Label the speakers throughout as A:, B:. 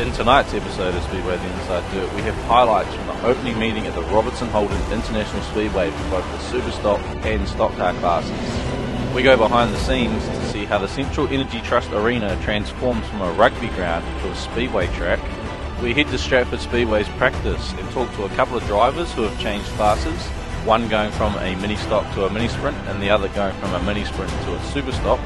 A: In tonight's episode of Speedway The Inside Dirt, we have highlights from the opening meeting at the Robertson Holden International Speedway for both the Super Stock and Stock Car classes. We go behind the scenes to see how the Central Energy Trust Arena transforms from a rugby ground to a speedway track. We head to Stratford Speedway's practice and talk to a couple of drivers who have changed classes, one going from a mini stock to a mini sprint and the other going from a mini sprint to a super stock.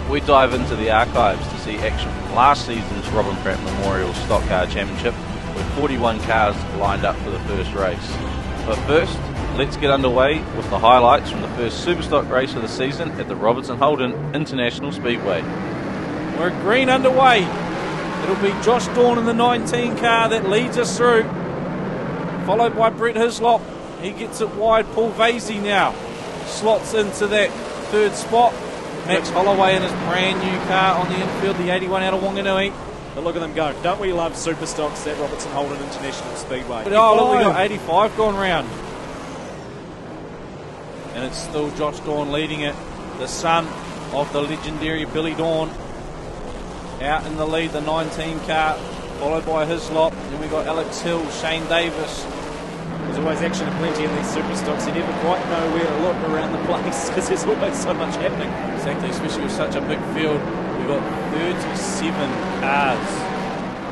A: We dive into the archives to see action from last season's Robin Pratt Memorial Stock Car Championship with 41 cars lined up for the first race. But first, let's get underway with the highlights from the first super stock race of the season at the Robertson Holden International Speedway.
B: We're green underway. It'll be Josh Dawn in the 19 car that leads us through, followed by Brett Hislop. He gets it wide. Paul Vasey now slots into that third spot. Max Holloway in his brand new car on the infield, the 81 out of Wanganui.
C: But look at them go. Don't we love super stocks at Robertson Holden International Speedway?
B: But oh, look, we got 85 going round. And it's still Josh Dawn leading it, the son of the legendary Billy Dawn. Out in the lead, the 19 car, followed by Hislop. Then we got Alex Hill, Shane Davis.
C: There's always action aplenty in these super stocks. You never quite know where to look around the place because there's always so much happening.
B: Exactly, especially with such a big field. We've got 37 cars.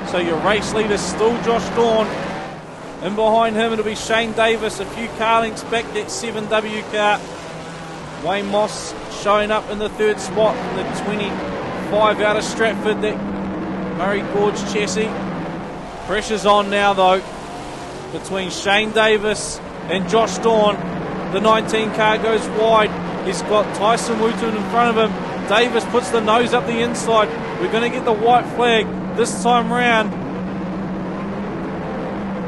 B: So your race leader's still Josh Dawn. In behind him it'll be Shane Davis, a few car lengths back, that 7W car. Wayne Moss showing up in the third spot in the 25 out of Stratford, that Murray Gorge chassis. Pressure's on now though, between Shane Davis and Josh Dawn. The 19 car goes wide. He's got Tyson Wooten in front of him. Davis puts the nose up the inside. We're going to get the white flag this time round.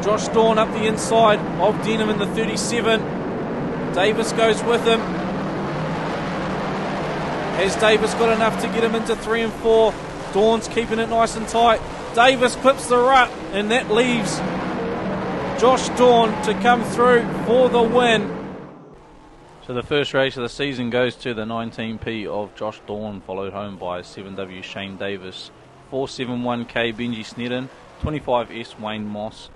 B: Josh Dawn up the inside of Denham in the 37. Davis goes with him. Has Davis got enough to get him into 3 and 4? Dawn's keeping it nice and tight. Davis clips the rut, and that leaves Josh Dawn to come through for the win.
A: So the first race of the season goes to the 19P of Josh Dawn, followed home by 7W Shane Davis, 471K Benji Snedden, 25S Wayne Moss,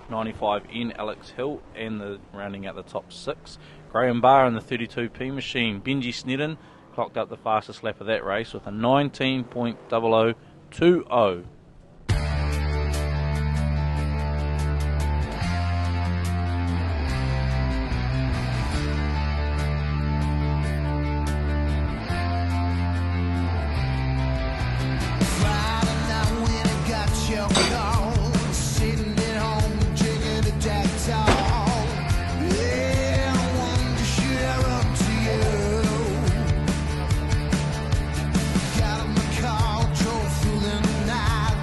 A: 95N Alex Hill, and the rounding out the top 6, Graham Barr in the 32P machine. Benji Snedden clocked up the fastest lap of that race with a 19.0020.
D: Got in the car, drove through the night.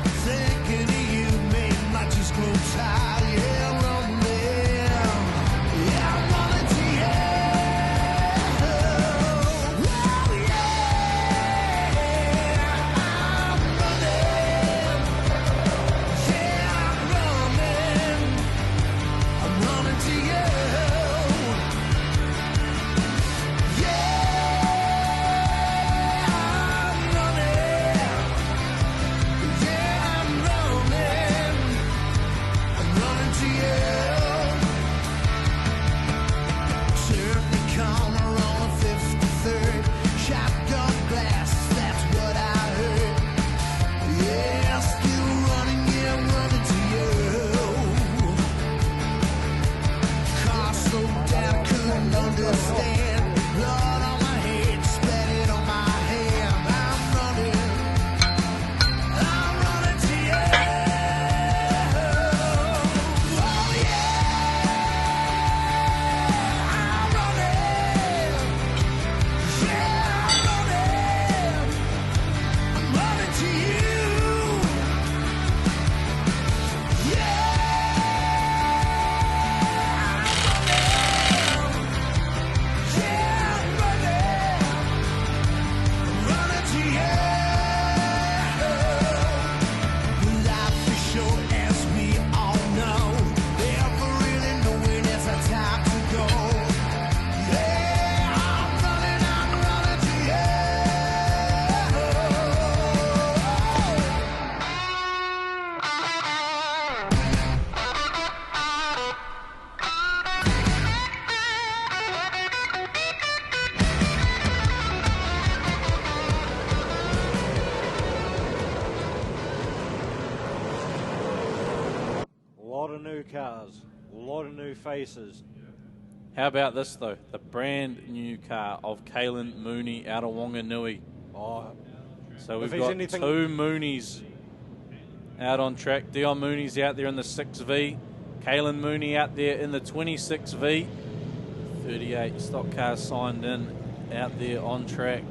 D: cars, a lot of new faces.
B: How about this, though? The brand new car of Kalen Mooney out of Wanganui.
D: Oh,
B: So we've
D: he's
B: got
D: anything-
B: two Moonies out on track. Dion Mooney's out there in the 6V. Kalen Mooney out there in the 26V. 38 stock cars signed in out there on track.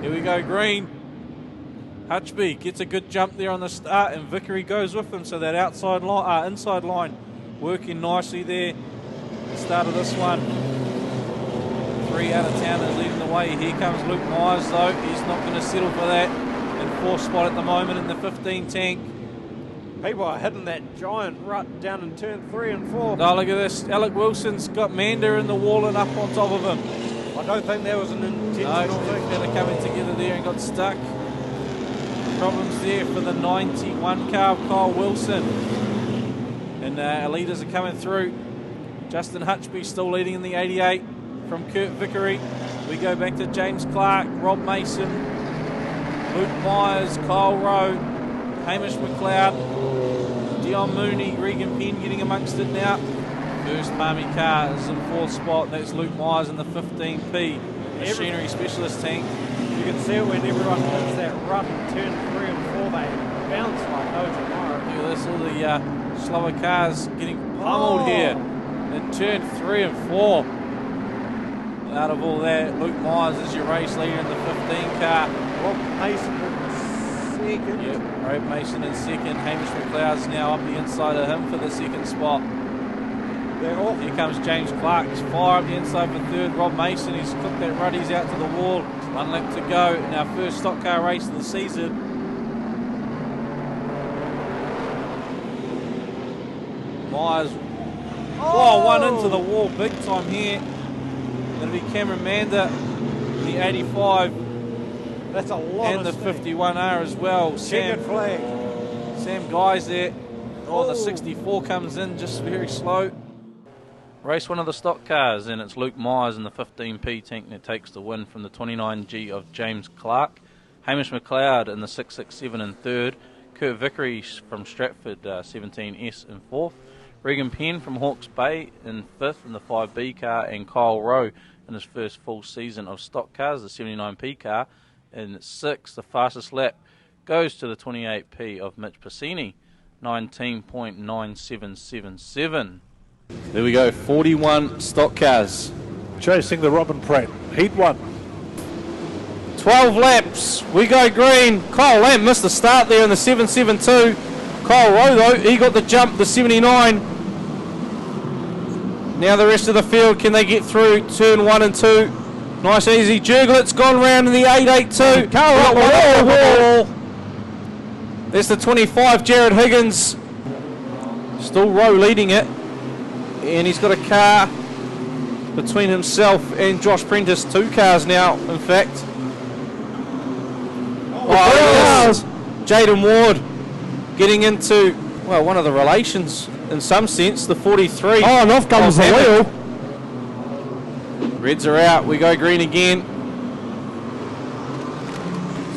B: Here we go, green. Hutchby gets a good jump there on the start, and Vickery goes with him. So that outside line, inside line, working nicely there. The start of this one. 3 out of town is leading the way. Here comes Luke Myers, though. He's not going to settle for that. In 4th spot at the moment in the 15 tank.
D: People are hitting that giant rut down in turn 3 and 4.
B: Oh, look at this. Alec Wilson's got Manda in the wall and up on top of him.
D: I don't think that was an intentional thing.
B: They're coming together there and got stuck. Problems there for the 91 car of Kyle Wilson. And our leaders are coming through. Justin Hutchby still leading in the 88 from Kurt Vickery. We go back to James Clark, Rob Mason, Luke Myers, Kyle Rowe, Hamish McLeod, Dion Mooney, Regan Penn getting amongst it now. First Palmy car is in 4th spot. That's Luke Myers in the 15P machinery specialist tank.
D: You can see it when everyone hits that rut in turn 3 and 4. They bounce like no tomorrow.
B: Look at this, all the slower cars getting pummeled here in turn 3 and 4. Out of all that, Luke Myers is your race leader in the 15 car.
D: Rob Mason in second.
B: Yep, Rob Mason in second. Hamish McLeod's now up the inside of him for the 2nd spot.
D: They're off.
B: Here comes James Clark. He's far up the inside for 3rd. Rob Mason, he's cooked that rut. He's out to the wall. 1 lap to go in our first stock car race of the season. Myers. Oh, one into the wall big time here. It'll be Cameron Manda, the 85.
D: That's a lot
B: and the
D: of speed.
B: 51R as well.
D: Checkered flag.
B: Sam Guy's there. Oh, the 64 comes in just very slow. Race 1 of the stock cars, and it's Luke Myers in the 15P tank that takes the win from the 29G of James Clark. Hamish McLeod in the 667 in 3rd. Kurt Vickery from Stratford 17S in 4th. Regan Penn from Hawke's Bay in 5th in the 5B car, and Kyle Rowe in his first full season of stock cars, the 79P car, in 6th. The fastest lap goes to the 28P of Mitch Piscini, 19.9777. There we go, 41 stock cars.
E: Chasing the Robin Pratt. Heat 1.
B: 12 laps. We go green. Kyle Lamb missed the start there in the 772. Kyle Rowe, though, he got the jump, the 79. Now the rest of the field, can they get through turn 1 and 2? Nice easy. Jurglet's gone round in the 882. Kyle Rowe. There's the 25, Jared Higgins. Still Rowe leading it. And he's got a car between himself and Josh Prentice. 2 cars now, in fact. Jaden Ward getting into, well, one of the relations in some sense, the 43.
E: Oh, and off comes the wheel.
B: Reds are out. We go green again.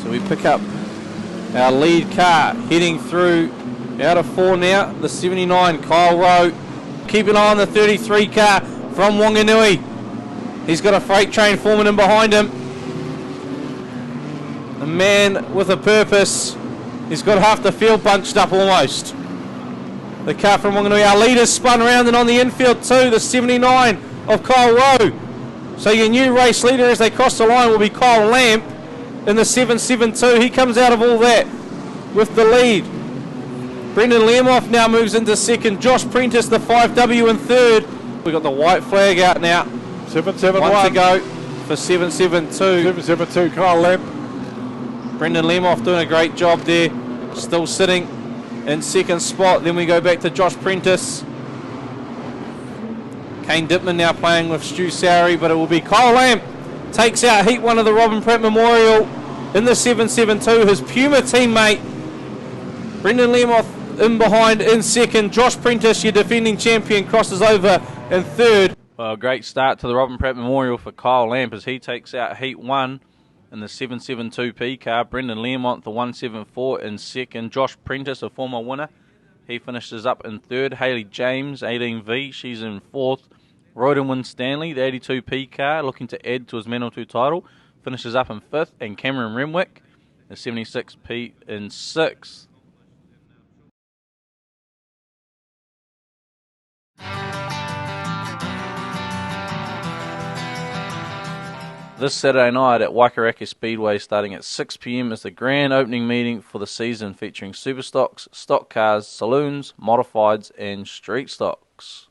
B: So we pick up our lead car heading through out of 4 now. The 79, Kyle Rowe. Keep an eye on the 33 car from Wanganui. He's got a freight train forming in behind him. A man with a purpose. He's got half the field bunched up almost. The car from Wanganui. Our leader's spun around and on the infield too. The 79 of Kyle Rowe. So your new race leader as they cross the line will be Kyle Lamp in the 772. He comes out of all that with the lead. Brendan Lemoff now moves into 2nd. Josh Prentice, the 5W, in 3rd. We've got the white flag out now.
E: 771.
B: 1 to go for 772.
E: 772, Kyle Lamp.
B: Brendan Lemoff doing a great job there. Still sitting in 2nd spot. Then we go back to Josh Prentice. Kane Dipman now playing with Stu Sowry, but it will be Kyle Lamp. Takes out Heat 1 of the Robin Pratt Memorial in the 772. His Puma teammate, Brendan Lemoff, in behind in 2nd. Josh Prentice, your defending champion, crosses over in 3rd. Well, great start to the Robin Pratt Memorial for Kyle Lamp as he takes out Heat 1
A: In the 772P car, Brendan Learmont, the 174 in second. Josh Prentice, a former winner, he finishes up in third. Hayley James, 18V, she's in fourth. Rodenwin Stanley, the 82P car, looking to add to his Manawatu title, finishes up in fifth. And Cameron Renwick, the 76P, in sixth. This Saturday night at Waikaraka Speedway, starting at 6 p.m, is the grand opening meeting for the season, featuring super stocks, stock cars, saloons, modifieds and street stocks.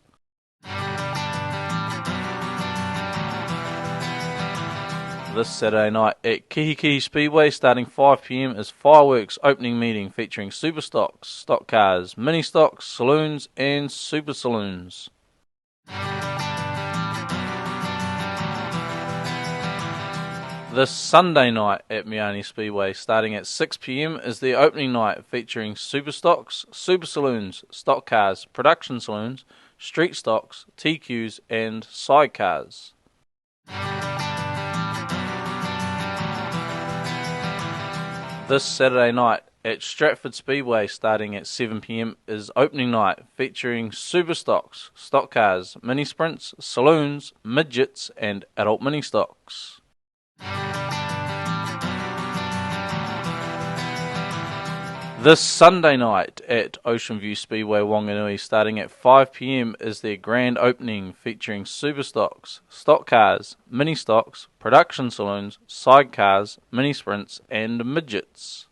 A: This Saturday night at Kihikihi Speedway, starting 5 p.m, is fireworks opening meeting, featuring super stocks, stock cars, mini stocks, saloons and super saloons. This Sunday night at Miani Speedway, starting at 6 p.m, is the opening night, featuring super stocks, super saloons, stock cars, production saloons, street stocks, TQs and sidecars. This Saturday night at Stratford Speedway, starting at 7 p.m, is opening night, featuring super stocks, stock cars, mini sprints, saloons, midgets and adult mini stocks. This Sunday night at Ocean View Speedway Wanganui, starting at 5 p.m, is their grand opening, featuring super stocks, stock cars, mini stocks, production saloons, sidecars, mini sprints and midgets.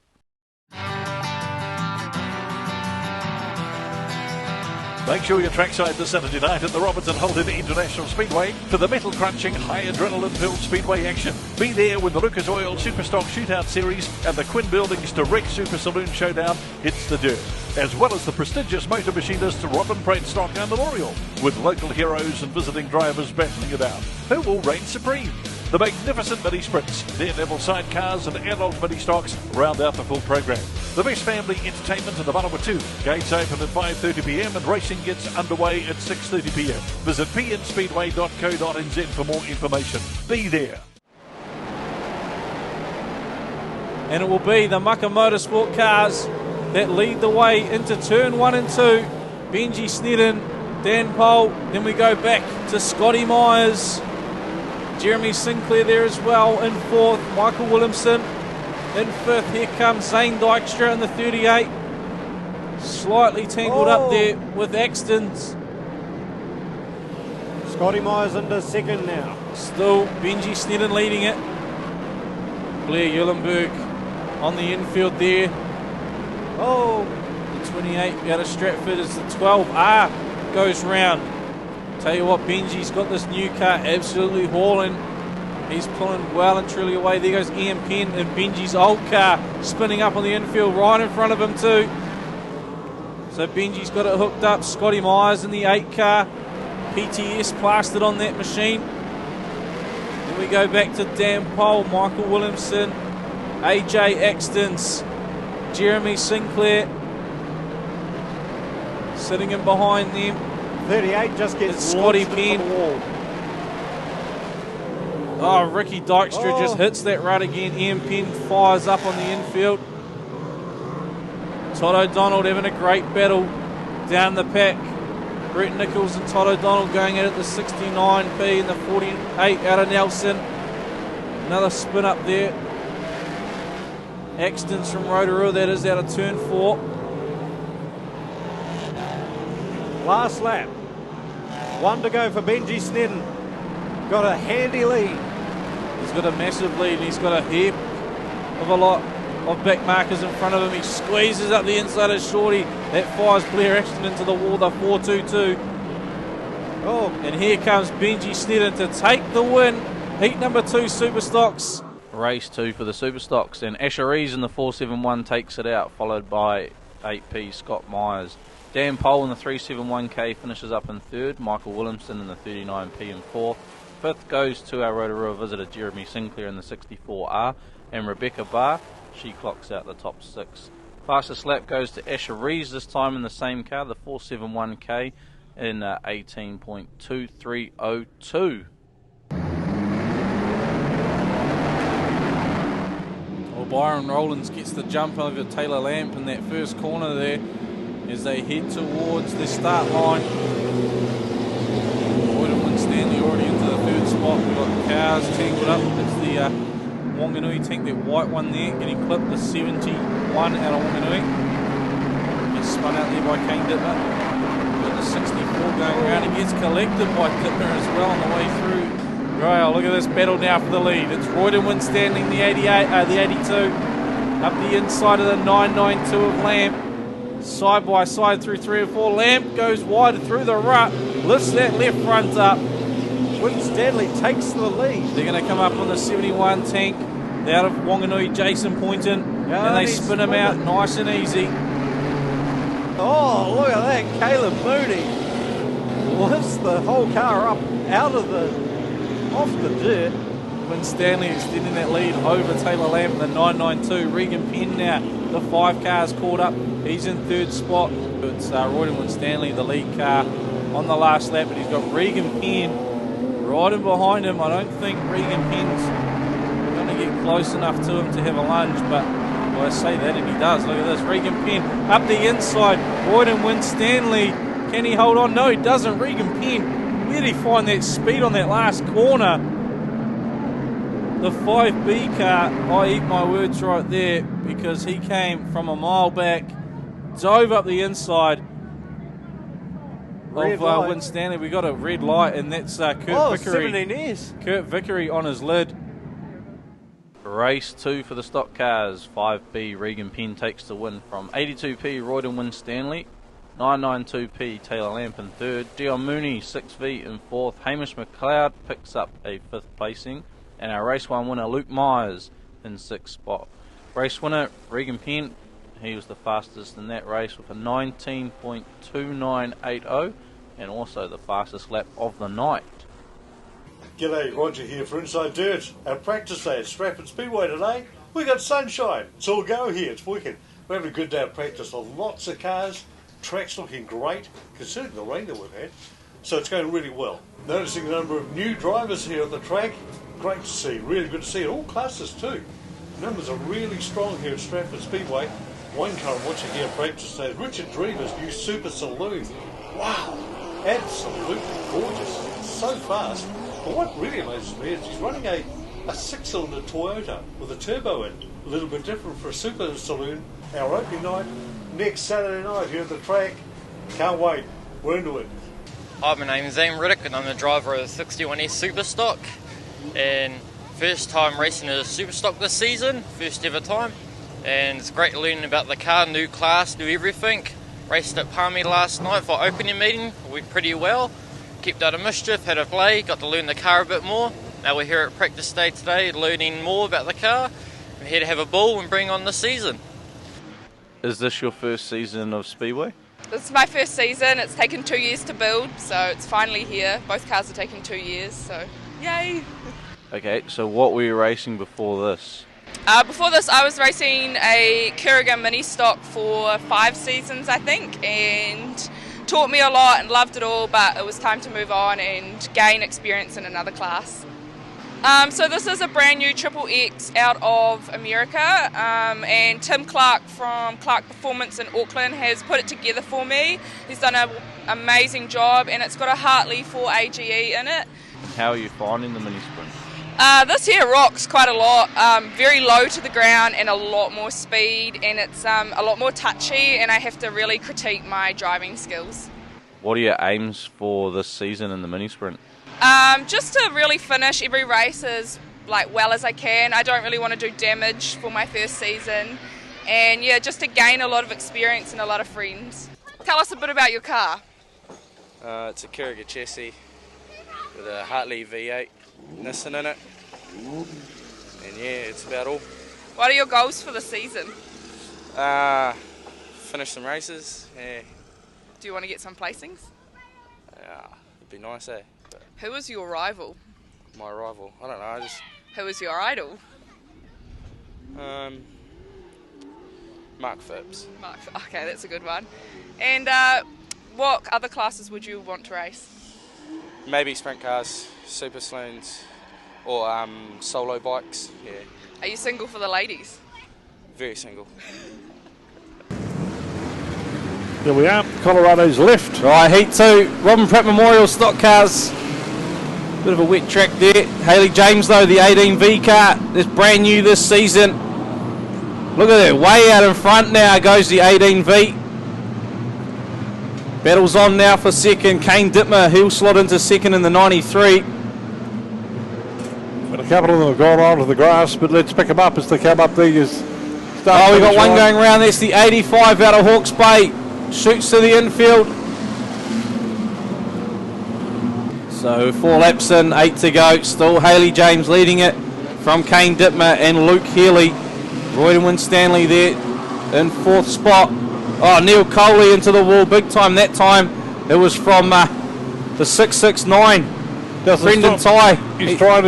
F: Make sure you're trackside this Saturday night at the Robertson Holden International Speedway for the metal-crunching, high-adrenaline-filled speedway action. Be there when the Lucas Oil Superstock Shootout Series and the Quinn Buildings Direct Super Saloon Showdown hits the dirt, as well as the prestigious Motor Machinist Robin Pratt Stock Car Memorial, with local heroes and visiting drivers battling it out. Who will reign supreme? The magnificent mini sprints, near-level sidecars and adult mini stocks round out the full program. The best family entertainment in the Manawatu. Gates open at 5:30 p.m. and racing gets underway at 6:30 p.m. Visit pnspeedway.co.nz for more information. Be there.
B: And it will be the Mucka Motorsport cars that lead the way into turn 1 and 2. Benji Snedden, Dan Pole, then we go back to Scotty Myers. Jeremy Sinclair there as well in fourth. Michael Williamson in fifth. Here comes Zane Dykstra in the 38. Slightly tangled up there with Axton's.
D: Scotty Myers into second now.
B: Still Benji Snedden leading it. Blair Eulenberg on the infield there. The 28 out of Stratford is the 12R goes round. Tell you what, Benji's got this new car absolutely hauling. He's pulling well and truly away. There goes Ian Penn in Benji's old car, spinning up on the infield right in front of him too. So Benji's got it hooked up. Scotty Myers in the 8 car. PTS plastered on that machine. Then we go back to Dan Pole, Michael Williamson, AJ Axtons, Jeremy Sinclair sitting in behind them.
D: 38 just gets
B: Scotty
D: launched into
B: Penn.
D: the wall.
B: Oh, Ricky Dykstra just hits that rut again. Ian Penn fires up on the infield. Todd O'Donnell having a great battle down the pack. Brett Nichols and Todd O'Donnell going in at the 69P and the 48 out of Nelson. Another spin up there. Axtons from Rotorua, that is out of turn 4.
D: Last lap. 1 to go for Benji Snedden. Got a handy lead.
B: He's got a massive lead and he's got a heap of a lot of back markers in front of him. He squeezes up the inside of Shorty. That fires Blair Axton into the wall, the 4.22. And here comes Benji Snedden to take the win. Heat number 2 Super Stocks.
A: Race 2 for the super stocks, and Asher Rees in the 471 takes it out, followed by 8P Scott Myers. Dan Pole in the 371K finishes up in third. Michael Williamson in the 39P in fourth. Fifth goes to our Rotorua visitor Jeremy Sinclair in the 64R, and Rebecca Barr, she clocks out the top 6. Fastest lap goes to Asher Rees, this time in the same car, the 471K in 18.2302.
B: Byron Rowlands gets the jump over Taylor Lamp in that first corner there as they head towards the start line. Royden Stanley already into the third spot. We've got cars tangled up. It's the Wanganui tank, that white one there, getting clipped, the 71 out of Wanganui. Gets spun out there by Kane Dittmer. Got the 64 going around. He gets collected by Dittmer as well on the way through. Right, look at this battle now for the lead. It's Royden Winstanley, the 82, up the inside of the 992 of Lamp. Side by side through 3 or 4. Lamp goes wide through the rut, lifts that left front up.
D: Winstanley takes the lead.
B: They're going to come up on the 71 tank. They're out of Wanganui, Jason Poynton, and they spin him out nice and easy.
D: Oh, look at that. Caleb Mooney lifts the whole car up off the dirt.
B: Winstanley extending that lead over Taylor Lamp in the 992. Regan Penn now, the 5 cars caught up. He's in third spot. It's Royden Winstanley, the lead car, on the last lap, but he's got Regan Penn right in behind him. I don't think Regan Penn's going to get close enough to him to have a lunge, but well, I say that and he does. Look at this, Regan Penn up the inside. Royden Winstanley, can he hold on? No, he doesn't. Regan Penn, where did he find that speed on that last corner? The 5B car, I eat my words right there, because he came from a mile back, dove up the inside of Winstanley. We got a red light, and that's Kurt Vickery.
D: 17 years.
B: Kurt Vickery on his lid.
A: Race 2 for the stock cars. 5B, Regan Penn takes the win from 82P, Royden Winstanley. 992P, Taylor Lamp in third. Dion Mooney, 6V in fourth. Hamish McLeod picks up a 5th placing. And our race 1 winner, Luke Myers, in 6th spot. Race winner, Regan Penn. He was the fastest in that race with a 19.2980, and also the fastest lap of the night.
G: G'day, Roger here for Inside Dirt. Our practice day at Stratford Speedway today. We got sunshine. It's all go here. It's wicked. We're having a good day of practice with lots of cars. Track's looking great, considering the rain that we've had. So it's going really well. Noticing the number of new drivers here at the track. Great to see. Really good to see. In all classes too. Numbers are really strong here at Stratford Speedway. One car I'm watching here at practice today is Richard Drever's new Super Saloon. Wow, absolutely gorgeous. It's so fast. But what really amazes me is he's running a 6-cylinder Toyota with a turbo in. A little bit different for a Super Saloon. Our opening night next Saturday night here at the track. Can't wait. We're into it.
H: Hi, my name is Zane Riddick and I'm the driver of the 61S Superstock. And first time racing a Superstock this season, first ever time. And it's great learning about the car, new class, new everything. Raced at Palmy last night for opening meeting, went pretty well. Kept out of mischief, had a play, got to learn the car a bit more. Now we're here at practice day today, learning more about the car. We're here to have a ball and bring on the season.
A: Is this your first season of Speedway?
I: This is my first season. It's taken 2 years to build, so it's finally here. Both cars have taken 2 years, so yay!
A: Okay, so what were you racing before this?
I: Before this, I was racing a Kurriga mini stock for 5 seasons, I think, and taught me a lot and loved it all, but it was time to move on and gain experience in another class. So this is a brand new Triple X out of America, and Tim Clark from Clark Performance in Auckland has put it together for me. He's done an amazing job, and it's got a Hartley 4AGE in it.
A: How are you finding the mini sprint?
I: This here rocks quite a lot, very low to the ground and a lot more speed, and it's a lot more touchy, and I have to really critique my driving skills.
A: What are your aims for this season in the mini sprint?
I: Just to really finish every race as well as I can. I don't really want to do damage for my first season, and yeah, just to gain a lot of experience and a lot of friends. Tell us a bit about your car.
J: It's a Kurriga chassis with a Hartley V8 Nissan in it, and yeah, it's about all.
I: What are your goals for the season?
J: Finish some races, yeah.
I: Do you want to get some placings?
J: It'd be nice, eh? But
I: who is your rival?
J: My rival? I don't know,
I: Who is your idol?
J: Mark Phipps.
I: Okay, that's a good one. And what other classes would you want to race?
J: Maybe sprint cars, super saloons, or solo bikes, yeah.
I: Are you single for the ladies?
J: Very single.
E: Here we are, Colorado's left.
B: Right, heat 2, Robin Pratt Memorial Stock Cars. Bit of a wet track there. Hayley James though, the 18V car, that's brand new this season. Look at that, way out in front now goes the 18V. Battle's on now for second. Kane Dittmer, he'll slot into second in the 93.
E: And a couple of them have gone onto the grass, but let's pick them up as they come up there.
B: We got one going round. That's the 85 out of Hawke's Bay. Shoots to the infield. So 4 laps in, 8 to go. Still Hayley James leading it from Kane Dittmer and Luke Healy. Royden Winstanley there in 4th spot. Oh, Neil Coley into the wall big time that time. It was from the 669. Brendan Ty.
E: He's trying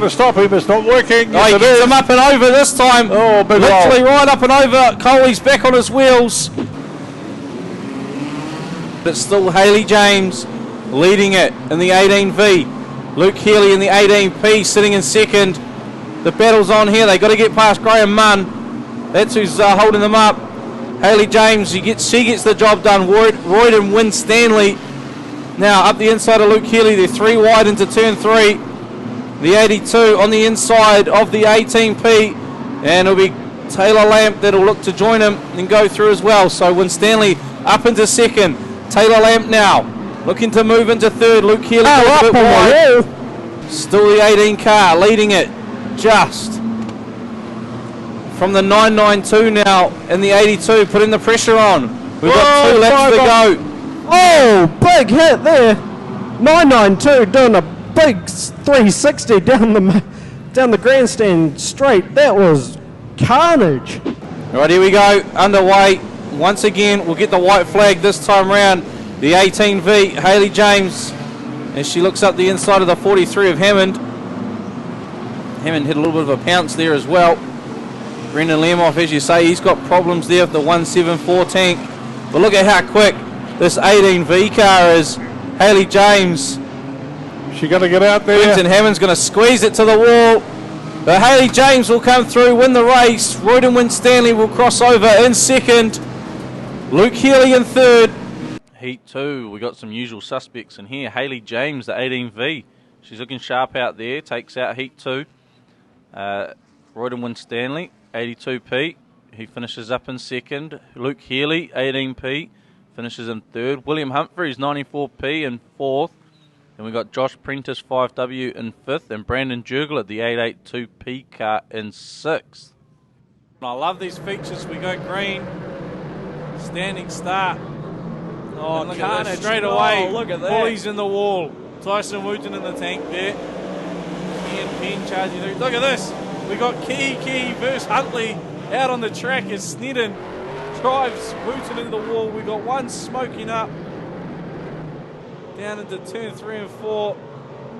E: to stop him. It's not working.
B: Oh, he gets him up and over this time.
E: Oh, big
B: literally
E: roll.
B: right up and over. Coley's back on his wheels. But still Hayley James leading it in the 18V. Luke Healy in the 18P sitting in second. The battle's on here. They got to get past Graham Munn. That's who's holding them up. Hayley James, she gets the job done. Royden Winstanley now up the inside of Luke Healy. They're 3 wide into turn 3. The 82 on the inside of the 18P. And it'll be Taylor Lamp that'll look to join him and go through as well. So Winstanley up into second. Taylor Lamp now looking to move into third. Luke Healy goes a bit wide. Still the 18 car leading it just from the 992 now in the 82, putting the pressure on. We've got 2 laps to go.
K: Oh, big hit there. 992 doing a big 360 down the grandstand straight. That was carnage.
B: All right, here we go, underway. Once again, we'll get the white flag this time round. The 18V, Hayley James, as she looks up the inside of the 43 of Hammond. Hammond hit a little bit of a pounce there as well. Brendan Lemoff, as you say, he's got problems there with the 174 tank. But look at how quick this 18V car is. Hayley James.
E: She going to get out there?
B: Brendan Hammond's going to squeeze it to the wall. But Hayley James will come through, win the race. Royden Winstanley will cross over in second. Luke Healy in third. Heat 2, we got some usual suspects in here. Hayley James, the 18V. She's looking sharp out there, takes out Heat 2. Royden Winstanley, 82P. He finishes up in second. Luke Healy, 18P, finishes in third. William Humphreys, 94P, in fourth. Then we got Josh Prentice, 5W, in fifth. And Brandon Jurgler, the 882P car, in sixth.
C: I love these features. We go green. Standing start. Oh,
B: look at this,
C: straight away.
K: Oh, look at that.
C: Pulleys in the wall. Tyson Wooten in the tank there. Ian Penn charging through. Look at this. We got Key versus Huntley out on the track as Snedden drives Wooten into the wall. We got one smoking up down into turn 3 and 4.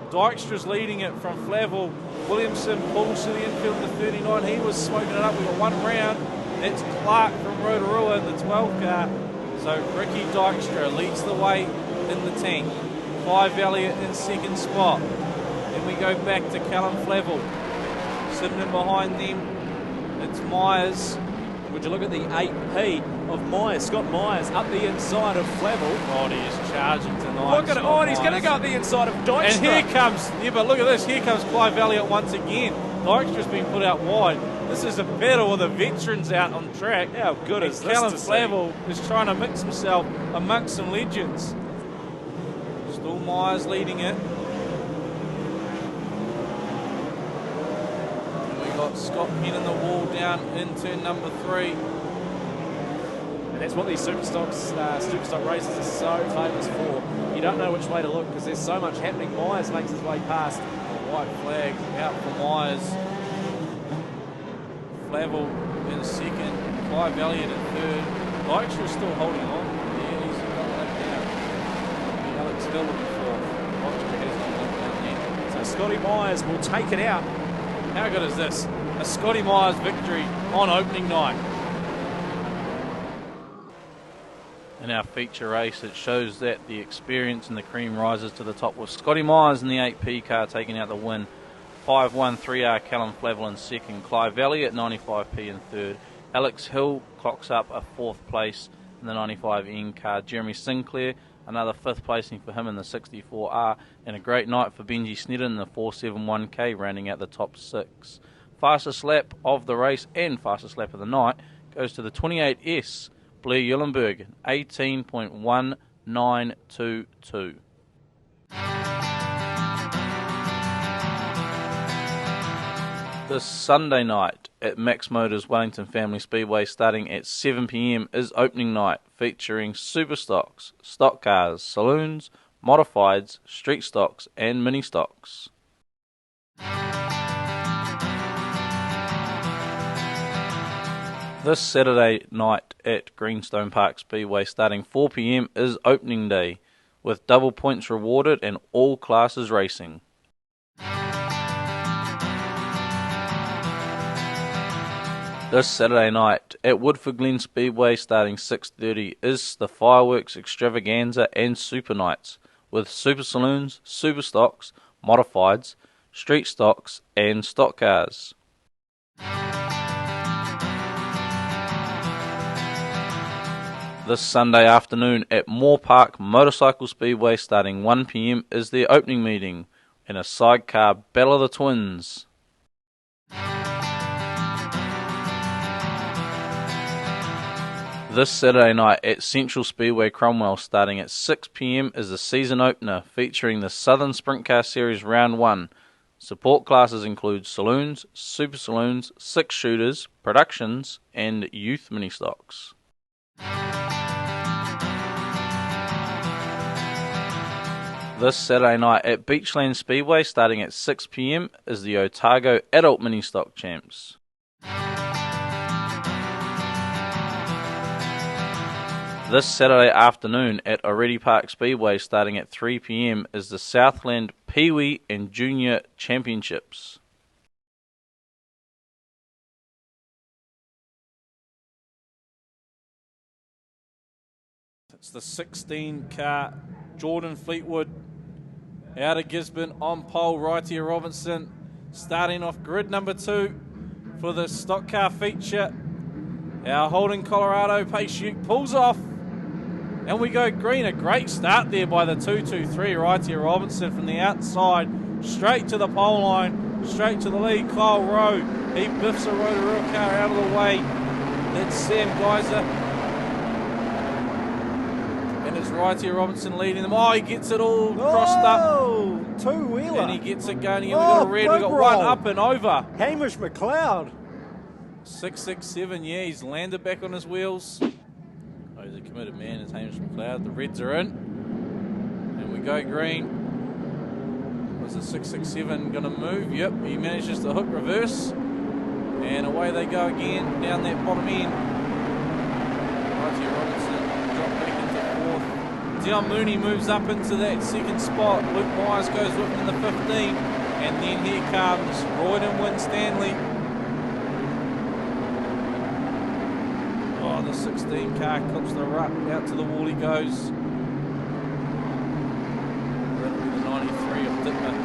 C: Dykstra's leading it from Flavel. Williamson pulls to the infield in the 39. He was smoking it up. We got one round. That's Clark from Rotorua in the 12 car. So Ricky Dykstra leads the way in the tank. Clive Elliott in second spot. Then we go back to Callum Flavel. Sitting in behind them, it's Myers. Would you look at the 8P of Myers? Scott Myers up the inside of Flavel.
B: Oh, he is charging tonight.
C: Look at it. Oh, and he's going to go up the inside of Dykstra.
B: And here comes, but look at this. Here comes Clive Elliott once again. Dykstra's been put out wide. This is a battle with the veterans out on track.
C: How good is this
B: Callum
C: to see?
B: Flavel is trying to mix himself amongst some legends. Still Myers leading it. And we got Scott Penn in the wall down in turn number 3.
C: And that's what these superstock races are so famous for. You don't know which way to look because there's so much happening. Myers makes his way past.
B: White flag out for Myers. Flavel in second. Clive Elliott in third. Dykstra still holding on. Yeah, he's got that down. Alex still looking for. Dykstra has got that down there.
C: So Scotty Myers will take it out.
B: How good is this? A Scotty Myers victory on opening night. In our feature race, it shows that the experience and the cream rises to the top with Scotty Myers in the 8P car taking out the win. 5-1 3R Callum Flavel in second. Clive Elliott 95P in third.
A: Alex Hill clocks up a 4th place in the 95N car. Jeremy Sinclair, another 5th placing for him in the 64R, and a great night for Benji Sneddon in the 471K, rounding out the top 6. Fastest lap of the race and fastest lap of the night goes to the 28S, Blair Eulenberg, 18.1922. This Sunday night at Max Motors Wellington Family Speedway, starting at 7 p.m, is opening night, featuring super stocks, stock cars, saloons, modifieds, street stocks and mini stocks. This Saturday night at Greenstone Park Speedway, starting 4 p.m, is opening day, with double points rewarded and all classes racing. This Saturday night at Woodford Glen Speedway, starting 6:30, is the fireworks extravaganza and super nights, with super saloons, super stocks, modifieds, street stocks and stock cars. This Sunday afternoon at Moore Park Motorcycle Speedway, starting 1 p.m, is their opening meeting in a sidecar battle of the twins. This Saturday night at Central Speedway Cromwell, starting at 6 p.m, is the season opener, featuring the Southern Sprint Car Series Round 1. Support classes include saloons, super saloons, 6-shooters, productions and youth mini stocks. This Saturday night at Beachland Speedway, starting at 6 p.m, is the Otago Adult Mini Stock Champs. This Saturday afternoon at Oretti Park Speedway, starting at 3 p.m, is the Southland Pee-wee and Junior Championships.
B: It's the 16-car Jordan Fleetwood out of Gisborne on pole. Wrightia Robinson starting off grid number 2 for the stock car feature. Our Holden Colorado Paciuk pulls off and we go green. A great start there by the 223 Wrightia Robinson from the outside straight to the pole line, straight to the lead. Kyle Rowe, he biffs a Rotorua car out of the way. That's Sam Geyser. It's Wrightia Robinson leading them. Oh, he gets it all crossed up.
D: Two-wheeler.
B: And he gets it going again. We've got a red. We've got one up and over.
D: Hamish McLeod.
B: 667, yeah, he's landed back on his wheels. Oh, he's a committed man, it's Hamish McLeod. The reds are in. And we go green. Was the 667 going to move? Yep, he manages to hook reverse. And away they go again down that bottom end. Wrightia Robinson dropped back into 4th. Dion Mooney moves up into that 2nd spot. Luke Myers goes with him in the 15. And then here comes Royden Winstanley. Oh, the 16 car clips the rut. Out to the wall he goes. That'll be the 93 of Dittmer.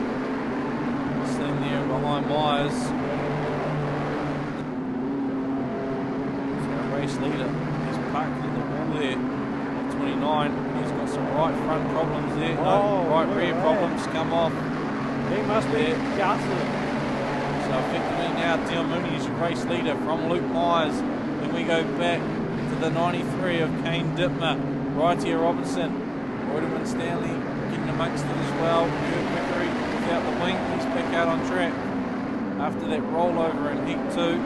B: Sitting there behind Myers. So our race leader, he's parked in the wall there. 29, he's got some right front problems there. No, right rear problems come off.
D: He must be gutted.
B: So effectively now Dion Mooney is your race leader from Luke Myers. Then we go back to the 93 of Kane Dittmer. Wrightia Robinson. Royden Stanley getting amongst it as well. Kurt Vickery without the wing. He's back out on track. After that rollover in Heat 2.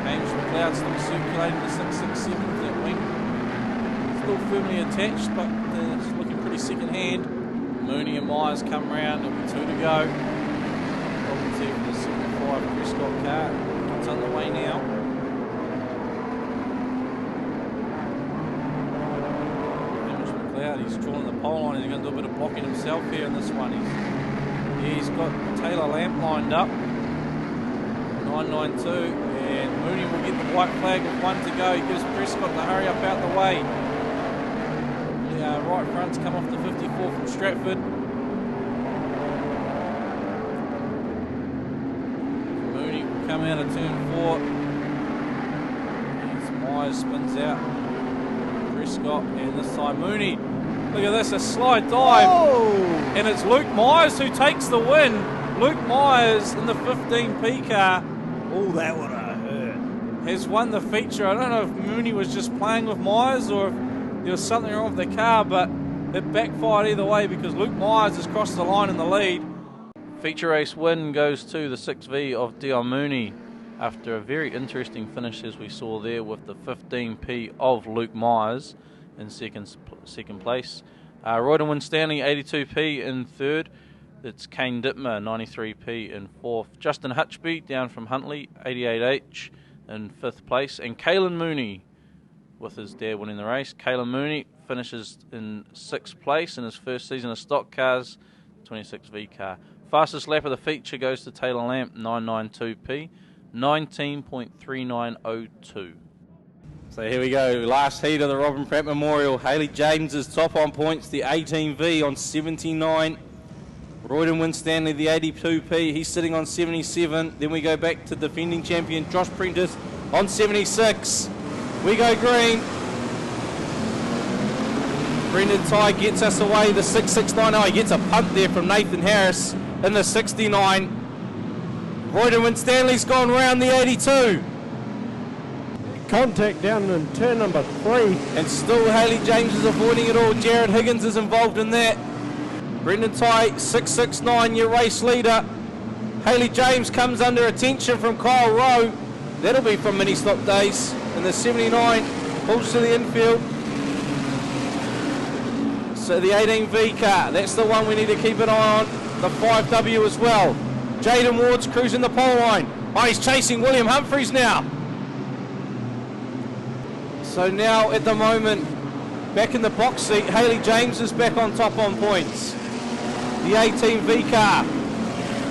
B: Hamish McLeod still circulating the 667 with that wing. Still firmly attached, but it's looking pretty second hand. Mooney and Myers come round, there'll be 2 to go. Problems here for the 75 Prescott car. It's underway now. Hamish McLeod, he's drawing the pole line. He's going to do a bit of blocking himself here in this one. He's got Taylor Lamp lined up. 992, and Mooney will get the white flag with 1 to go. He gives Prescott the hurry up out the way. Right fronts come off the 54 from Stratford. Mooney will come out of turn 4.
C: Myers spins out. Prescott, and this time Mooney. Look at this, a slide dive.
D: Oh!
C: And it's Luke Myers who takes the win. Luke Myers in the 15P car.
D: Oh, that would have hurt.
C: Has won the feature. I don't know if Mooney was just playing with Myers or if there was something wrong with the car, but it backfired either way because Luke Myers has crossed the line in the lead.
A: Feature race win goes to the 6V of Dion Mooney after a very interesting finish as we saw there with the 15P of Luke Myers in second place. Royden Winstanley 82P in third. It's Kane Dittmer 93P in fourth. Justin Hutchby down from Huntley 88H in fifth place. And Caelan Mooney with his dad winning the race. Caelan Mooney finishes in sixth place in his first season of stock cars, 26V car. Fastest lap of the feature goes to Taylor Lamp 992P, 19.3902.
B: So here we go, last heat of the Robin Pratt Memorial. Haley James is top on points, the 18V on 79. Royden Winstanley, the 82P, he's sitting on 77. Then we go back to defending champion Josh Prentice on 76. We go green. Brendan Ty gets us away, the 669. Oh, he gets a punt there from Nathan Harris in the 69. Royden Winstanley's gone round the 82.
K: Contact down in turn number 3.
B: And still Haley James is avoiding it all. Jared Higgins is involved in that. Brendan Ty, 669, your race leader. Haley James comes under attention from Kyle Rowe. That'll be from mini stock days. In the 79, pulls to the infield. So the 18V car, that's the one we need to keep an eye on. The 5W as well. Jaden Ward's cruising the pole line. Oh, he's chasing William Humphreys now. So now at the moment, back in the box seat, Haley James is back on top on points. The 18V car,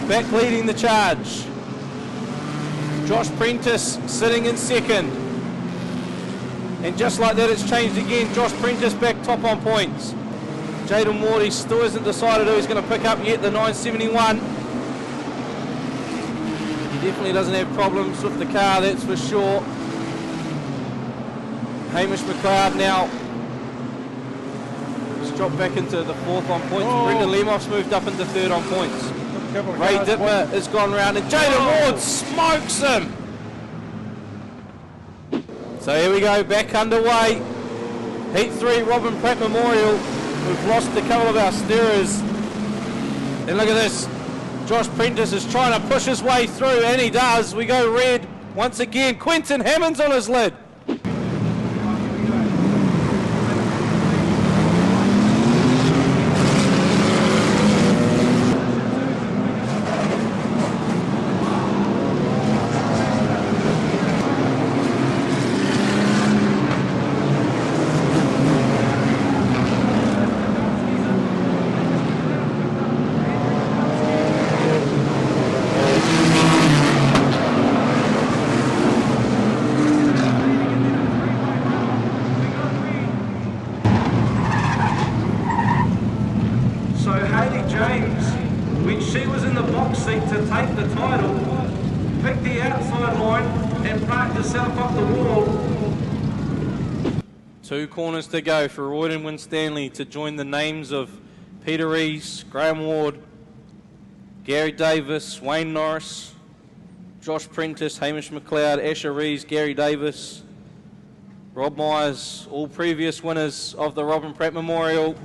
B: back leading the charge. Josh Prentice sitting in second. And just like that, it's changed again. Josh Prentice back top on points. Jaden Ward, he still hasn't decided who he's going to pick up yet, the 971. He definitely doesn't have problems with the car, that's for sure. Hamish McLeod now has dropped back into the fourth on points.
K: Oh.
B: Brendan Lemoff's moved up into third on points. Ray Dittmer has gone round and Jaden Ward smokes him. So here we go, back underway. Heat 3, Robin Pratt Memorial. We've lost a couple of our steerers. And look at this. Josh Prentice is trying to push his way through, and he does. We go red once again. Quentin Hammond's on his lid. Two corners to go for Royden Winstanley to join the names of Peter Rees, Graham Ward, Gary Davis, Wayne Norris, Josh Prentice, Hamish McLeod, Asher Rees, Gary Davis, Rob Myers, all previous winners of the Robin Pratt Memorial.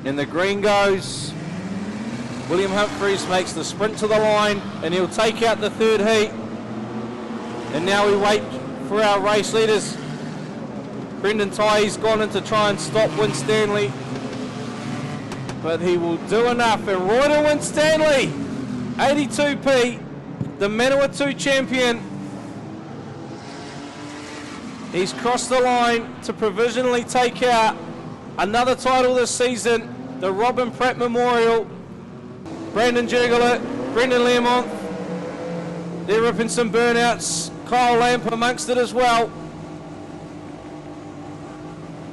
B: And the green goes. William Humphreys makes the sprint to the line and he'll take out the third heat. And now we wait for our race leaders. Brendan Ty's gone in to try and stop Winstanley, but he will do enough. And Royden Winstanley, 82P, the Manawatu champion. He's crossed the line to provisionally take out another title this season, the Robin Pratt Memorial. Brandon Jurgelet, Brendan Learmonth, they're ripping some burnouts. Kyle Lamp amongst it as well.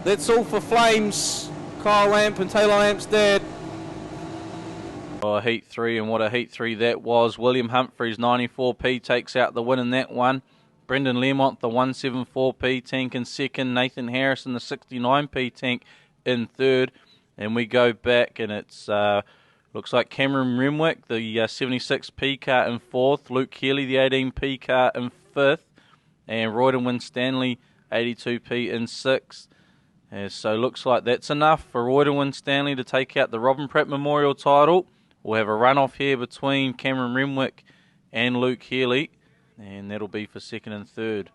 B: That's all for Flames. Kyle Lamp and Taylor Lamp's dad.
A: Oh, Heat 3, and what a Heat 3 that was. William Humphreys, 94P, takes out the win in that one. Brendan Lemont, the 174p tank in second. Nathan Harrison, the 69p tank in third. And we go back, and it's looks like Cameron Renwick, the 76p car in fourth. Luke Keeley, the 18p car in fifth. And Royden Winstanley, 82p in sixth. And so looks like that's enough for Royden Winstanley to take out the Robin Pratt Memorial title. We'll have a run-off here between Cameron Renwick and Luke Healy, and that'll be for second and third.